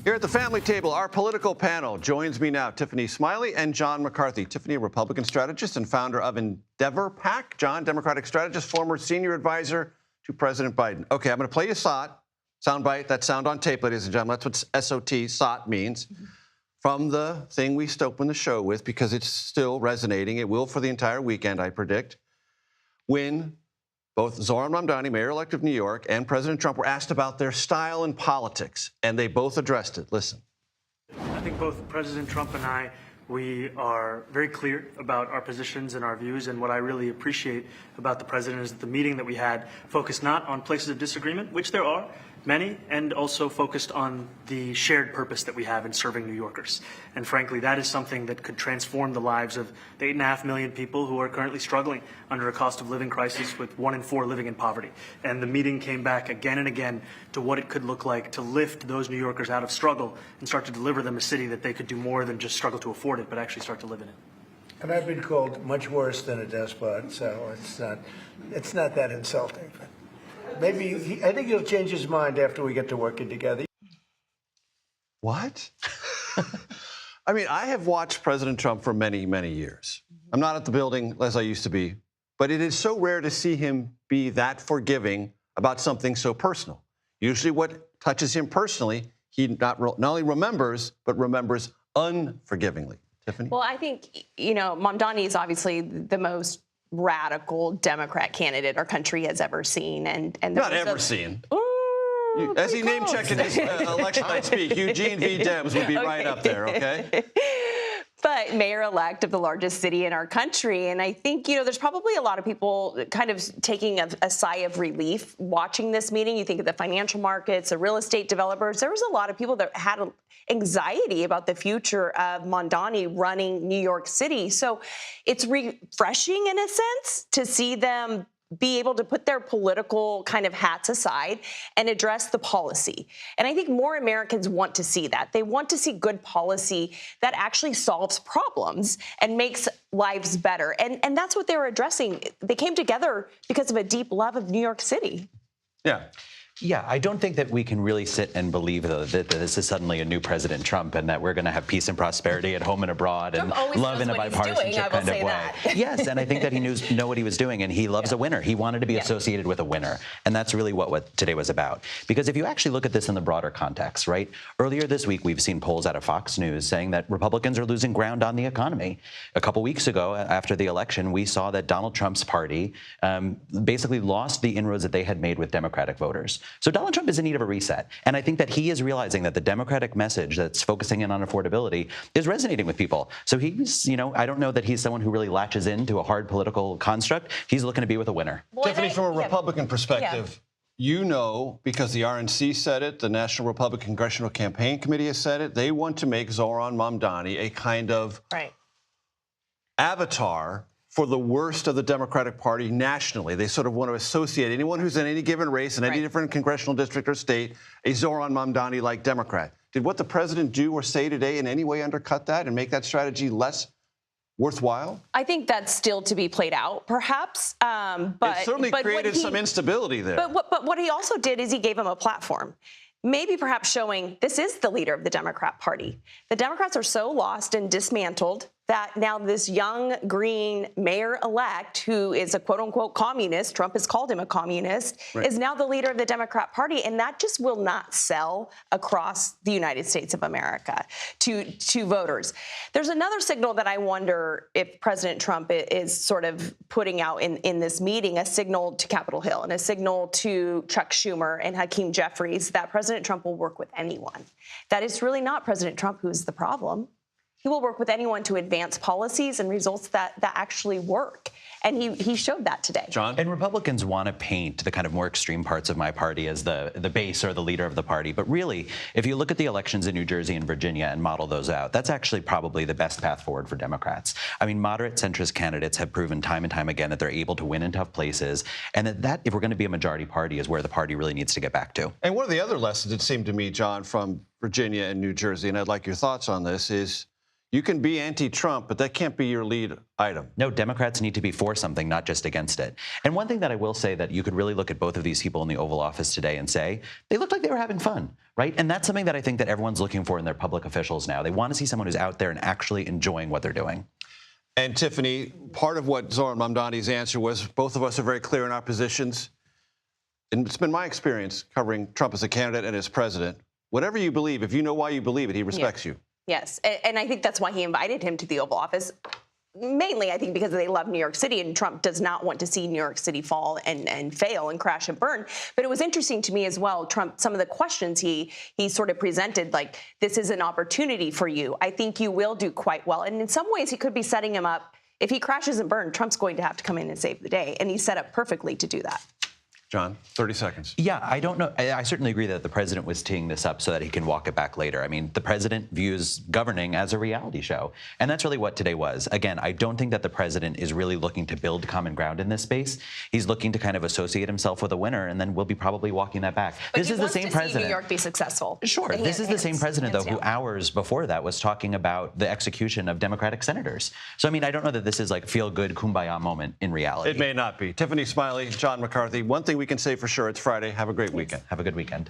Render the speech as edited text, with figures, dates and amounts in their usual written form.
Here at the family table, our political panel joins me now, Tiffany Smiley and John McCarthy. Tiffany, a Republican strategist and founder of Endeavor PAC. John, Democratic strategist, former senior advisor to President Biden. Okay, I'm going to play you soundbite, that sound on tape, ladies and gentlemen. That's what SOT means. From the thing we opened the show with, because it's still resonating. It will for the entire weekend, I predict. When both Zohran Mamdani, mayor-elect of New York, and President Trump were asked about their style in politics, and they both addressed it. Listen. I think both President Trump and I, we are very clear about our positions and our views, and what I really appreciate about the president is that the meeting that we had focused not on places of disagreement, which there are many, and also focused on the shared purpose that we have in serving New Yorkers. And frankly, that is something that could transform the lives of the 8.5 million people who are currently struggling under a cost of living crisis, with 1 in 4 living in poverty. And the meeting came back again and again to what it could look like to lift those New Yorkers out of struggle and start to deliver them a city that they could do more than just struggle to afford it, but actually start to live in it. And I've been called much worse than a despot, so it's not that insulting. Maybe I think he'll change his mind after we get to working together. What? I mean, I have watched President Trump for many, many years. I'm not at the building as I used to be, but it is so rare to see him be that forgiving about something so personal. Usually what touches him personally, he not only remembers, but remembers unforgivingly. Tiffany? Well, I think, Mamdani is obviously the most radical Democrat candidate our country has ever seen. And not ever seen. Ooh, as he close. name-checked in his election night speak, Eugene v. Dems would be right up there, okay? But mayor-elect of the largest city in our country. And I think, there's probably a lot of people kind of taking a sigh of relief watching this meeting. You think of the financial markets, the real estate developers. There was a lot of people that had anxiety about the future of Mamdani running New York City. So it's refreshing in a sense to see them be able to put their political kind of hats aside and address the policy. And I think more Americans want to see that. They want to see good policy that actually solves problems and makes lives better. And that's what they were addressing. They came together because of a deep love of New York City. Yeah, I don't think that we can really sit and believe, though, that this is suddenly a new President Trump and that we're going to have peace and prosperity at home and abroad and love in a bipartisanship kind of way. Yes, and I think that he know what he was doing, and he loves a winner. He wanted to be associated with a winner, and that's really what today was about. Because if you actually look at this in the broader context, right, earlier this week we've seen polls out of Fox News saying that Republicans are losing ground on the economy. A couple weeks ago, after the election, we saw that Donald Trump's party basically lost the inroads that they had made with Democratic voters. So Donald Trump is in need of a reset. And I think that he is realizing that the Democratic message that's focusing in on affordability is resonating with people. So he's, I don't know that he's someone who really latches into a hard political construct. He's looking to be with a winner. Well, Tiffany, from a Republican perspective, because the RNC said it, the National Republican Congressional Campaign Committee has said it, they want to make Zohran Mamdani a kind of avatar for the worst of the Democratic Party nationally. They sort of want to associate anyone who's in any given race in any different congressional district or state, a Zohran Mamdani-like Democrat. Did what the president do or say today in any way undercut that and make that strategy less worthwhile? I think that's still to be played out, perhaps. But it certainly created some instability there. But what he also did is he gave him a platform. Maybe perhaps showing this is the leader of the Democrat Party. The Democrats are so lost and dismantled that now this young green mayor-elect, who is a quote-unquote communist, Trump has called him a communist, is now the leader of the Democrat Party. And that just will not sell across the United States of America to voters. There's another signal that I wonder if President Trump is sort of putting out in this meeting, a signal to Capitol Hill and a signal to Chuck Schumer and Hakeem Jeffries that President Trump will work with anyone. That it's really not President Trump who's the problem. He will work with anyone to advance policies and results that actually work. And he showed that today. John? And Republicans want to paint the kind of more extreme parts of my party as the base or the leader of the party. But really, if you look at the elections in New Jersey and Virginia and model those out, that's actually probably the best path forward for Democrats. I mean, moderate centrist candidates have proven time and time again that they're able to win in tough places. And that if we're going to be a majority party, is where the party really needs to get back to. And one of the other lessons, it seemed to me, John, from Virginia and New Jersey, and I'd like your thoughts on this, is You can be anti-Trump, but that can't be your lead item. No, Democrats need to be for something, not just against it. And one thing that I will say that you could really look at both of these people in the Oval Office today and say, they looked like they were having fun, right? And that's something that I think that everyone's looking for in their public officials now. They want to see someone who's out there and actually enjoying what they're doing. And Tiffany, part of what Zohran Mamdani's answer was, both of us are very clear in our positions. And it's been my experience covering Trump as a candidate and as president. Whatever you believe, if you know why you believe it, he respects you. Yes, and I think that's why he invited him to the Oval Office. Mainly, I think, because they love New York City, and Trump does not want to see New York City fall and fail and crash and burn. But it was interesting to me as well, Trump, some of the questions he sort of presented, like, this is an opportunity for you. I think you will do quite well. And in some ways, he could be setting him up. If he crashes and burns, Trump's going to have to come in and save the day. And he's set up perfectly to do that. John, 30 seconds. Yeah, I don't know. I certainly agree that the president was teeing this up so that he can walk it back later. I mean, the president views governing as a reality show. And that's really what today was. Again, I don't think that the president is really looking to build common ground in this space. He's looking to kind of associate himself with a winner, and then we'll be probably walking that back. But this is the same president. New York be successful. Sure. This is the same president, though, who hours before that was talking about the execution of Democratic senators. So, I mean, I don't know that this is like feel-good kumbaya moment in reality. It may not be. Tiffany, Smiley, John McCarthy, one thing we can say for sure, it's Friday. Have a great weekend. Have a good weekend.